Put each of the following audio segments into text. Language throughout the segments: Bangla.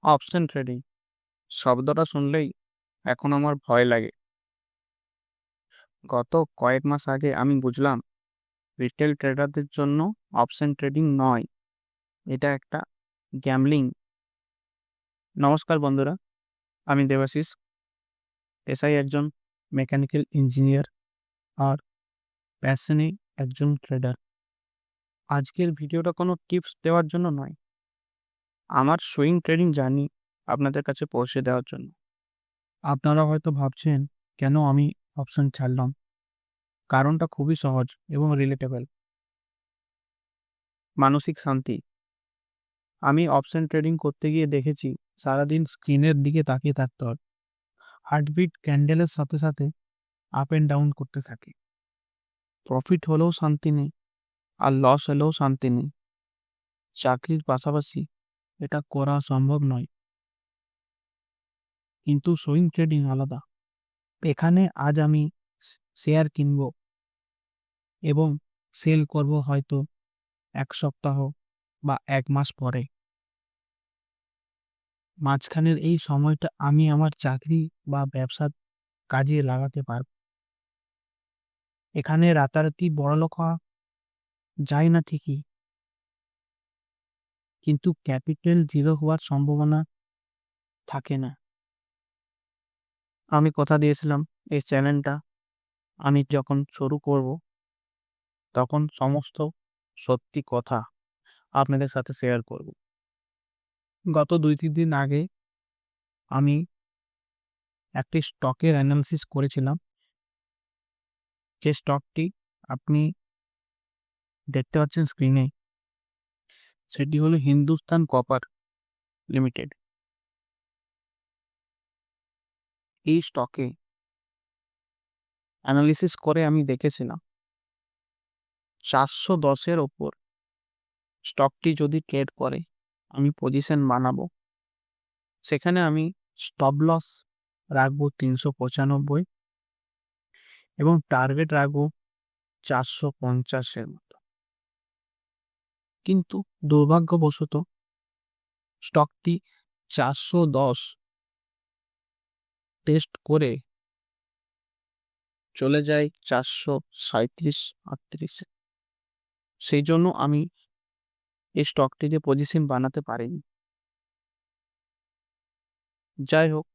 অপশন ট্রেডিং শব্দটা শুনলেই এখন আমার ভয় লাগে। গত কয়েক মাস আগে আমি বুঝলাম রিটেল ট্রেডারদের জন্য অপশন ট্রেডিং নয়, এটা একটা গ্যামলিং। নমস্কার বন্ধুরা, আমি দেবাশিস, পেশায় একজন মেকানিক্যাল ইঞ্জিনিয়ার আর প্যাশনে একজন ট্রেডার। আজকের ভিডিওটা কোনো টিপস দেওয়ার জন্য নয়, আমার সুইং ট্রেডিং জার্নি আপনাদের কাছে পৌঁছে দেওয়ার জন্য। আপনারা হয়তো ভাবছেন কেন আমি অপশন ছাড়লাম। কারণটা খুবই সহজ এবং রিলেটেবল। মানসিক শান্তি। আমি অপশন ট্রেডিং করতে গিয়ে দেখেছি সারাদিন স্ক্রিনের দিকে তাকিয়ে থাকতে হয়। হার্টবিট ক্যান্ডেলের সাথে সাথে আপ অ্যান্ড ডাউন করতে থাকে। প্রফিট হলেও শান্তি নেই, আর লস হলেও শান্তি নেই। চাকরির পাশাপাশি এটা করা সম্ভব নয়। কিন্তু সুইং ট্রেডিং আলাদা। এখানে আজ আমি শেয়ার কিনব এবং সেল করব হয়তো 1 সপ্তাহ বা 1 মাস পরে। মাঝখানের এই সময়টা আমি আমার চাকরি বা ব্যবসার কাজে লাগাতে পারব। এখানে রাতারাতি বড়লোক হওয়া যায় না ঠিকই, কিন্তু ক্যাপিটাল জিরো হওয়ার সম্ভাবনা থাকে না। আমি কথা দিয়েছিলাম এই চ্যানেলটা আমি যখন শুরু করব তখন সমস্ত সত্যি কথা আপনাদের সাথে শেয়ার করব। গত 2-3 দিন আগে আমি একটি স্টকের অ্যানালিসিস করেছিলাম। যে স্টকটি আপনি দেখতে পাচ্ছেন স্ক্রিনে, সেটি হলো হিন্দুস্তান কপার লিমিটেড। এই স্টকে অ্যানালিসিস করে আমি দেখেছিলাম 410-এর ওপর স্টকটি যদি ট্রেড করে আমি পজিশন বানাবো। সেখানে আমি স্টপ লস রাখবো 395 এবং টার্গেট রাখবো 450-এর মতো। কিন্তু দুর্ভাগ্যবশত স্টকটি 410 টেস্ট করে চলে যায় 437-38-এ। সেই জন্য আমি এই স্টকটিতে পজিশন বানাতে পারিনি। যাই হোক,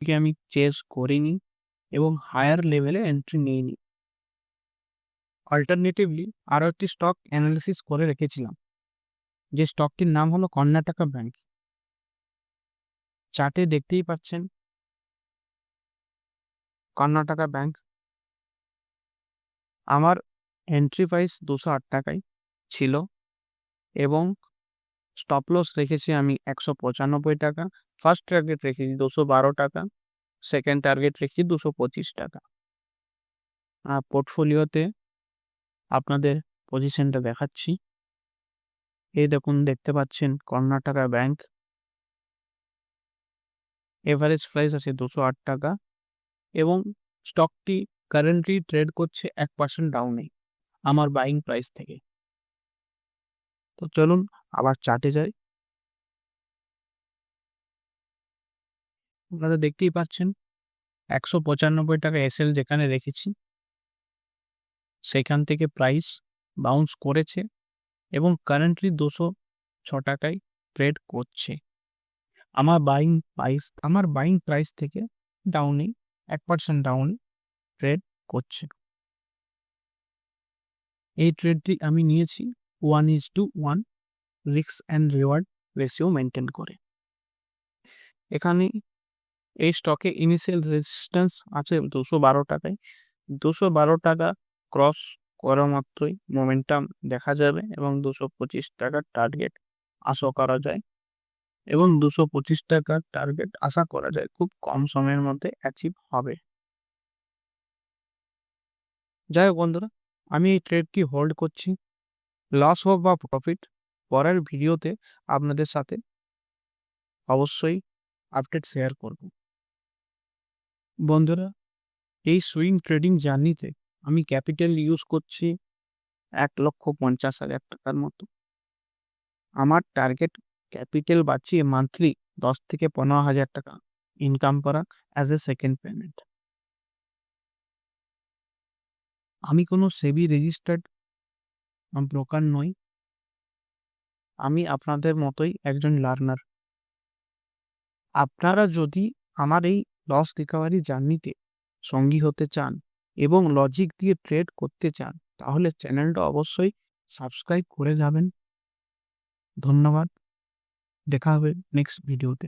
আমি চেস করিনি এবং হায়ার লেভেলে এন্ট্রি নিইনি। অল্টারনেটিভলি আরও একটি স্টক অ্যানালিসিস করে রেখেছিলাম, যে স্টকটির নাম হলো কর্ণাটকা ব্যাংক। চার্টে দেখতেই পাচ্ছেন কর্ণাটকা ব্যাংক। আমার এন্ট্রি প্রাইস 208 টাকায় ছিল এবং স্টপ লস রেখেছি আমি 195 টাকা। ফার্স্ট টার্গেট রেখেছি 212 টাকা, সেকেন্ড টার্গেট রেখেছি 225 টাকা। পোর্টফোলিওতে আপনাদের পজিশনটা দেখাচ্ছি। এই দেখুন, দেখতে পাচ্ছেন কর্ণাটকা ব্যাংক। এভারেজ প্রাইস আছে 208 টাকা এবং স্টকটি কারেন্টলি ট্রেড করছে 1% ডাউনে আমার বাইং প্রাইস থেকে। তো চলুন আবার চার্টে যাই। আপনারা দেখতেই পাচ্ছেন 195 টাকা এসএল যেখানে রেখেছি, সেখান থেকে প্রাইস বাউন্স করেছে এবং কারেন্টলি 206 টাকায় ট্রেড করছে। আমার বাইং প্রাইস থেকে ডাউনে 1% ডাউনে ট্রেড করছে। এই ট্রেডটি আমি নিয়েছি 1:1 risk and reward ratio maintain করে। এখানে এই স্টকে ইনিশিয়াল রেজিস্ট্যান্স আছে 212 টাকায়। 212 টাকা ক্রস করা মাত্রই মোমেন্টাম দেখা যাবে এবং 225 টাকার টার্গেট আশা করা যায় এবং 225 টাকার টার্গেট আশা করা যায় খুব কম সময়ের মধ্যে অ্যাচিভ হবে। যাই হোক বন্ধুরা, আমি এই ট্রেডটি হোল্ড করছি। লস হোক বা প্রফিট, পরের ভিডিওতে আপনাদের সাথে অবশ্যই আপডেট শেয়ার করব। বন্ধুরা, এই সুইং ট্রেডিং জার্নিতে আমি ক্যাপিটাল ইউজ করছি 1,50,000 টাকার মতো। আমার টার্গেট ক্যাপিটাল বাঁচিয়ে মান্থলি 10 থেকে 15,000 টাকা ইনকাম করা অ্যাজ এ সেকেন্ড পেমেন্ট। আমি কোনো সেবি রেজিস্টার্ড ব্রোকার নই। আমি আপনাদের মতোই একজন লার্নার। আপনারা যদি আমার এই লস রিকভারি জার্নিতে সঙ্গী হতে চান এবং লজিক দিয়ে ট্রেড করতে চান, তাহলে চ্যানেলটা অবশ্যই সাবস্ক্রাইব করে যাবেন। ধন্যবাদ। দেখা হবে নেক্সট ভিডিওতে।